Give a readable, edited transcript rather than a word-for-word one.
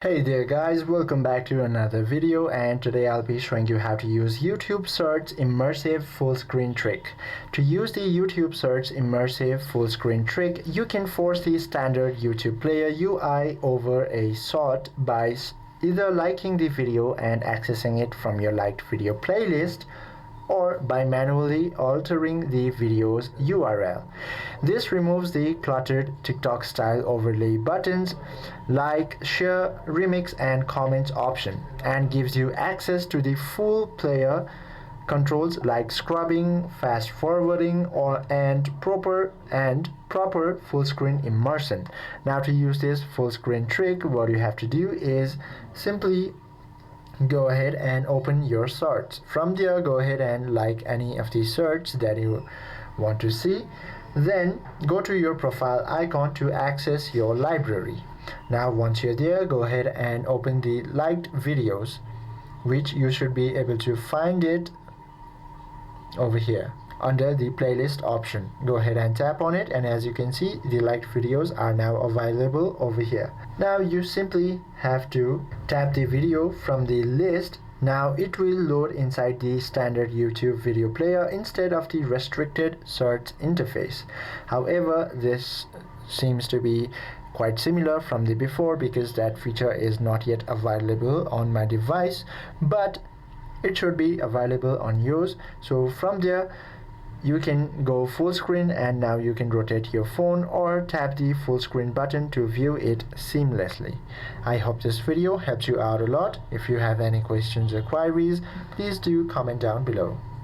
Hey there guys, welcome back to another video, and today I'll be showing you how to use YouTube Search Immersive Fullscreen trick. To use the YouTube Search Immersive Fullscreen trick, you can force the standard YouTube player UI over a sort by either liking the video and accessing it from your liked video playlist, or by manually altering the video's URL. This removes the cluttered TikTok style overlay buttons like share, remix and comments option, and gives you access to the full player controls like scrubbing, fast forwarding and proper full screen immersion. Now to use this full screen trick, what you have to do is simply go ahead and open your search. From there, go ahead and like any of the search that you want to see. Then go to your profile icon to access your library. Now once you're there, go ahead and open the liked videos, which you should be able to find it over here under the playlist option. Go ahead and tap on it, and as you can see, the liked videos are now available over here. Now you simply have to tap the video from the list. Now it will load inside the standard YouTube video player instead of the restricted search interface. However, this seems to be quite similar from the before because that feature is not yet available on my device, but it should be available on yours. So from there, you can go full screen, and now you can rotate your phone or tap the full screen button to view it seamlessly. I hope this video helps you out a lot. If you have any questions or queries, please do comment down below.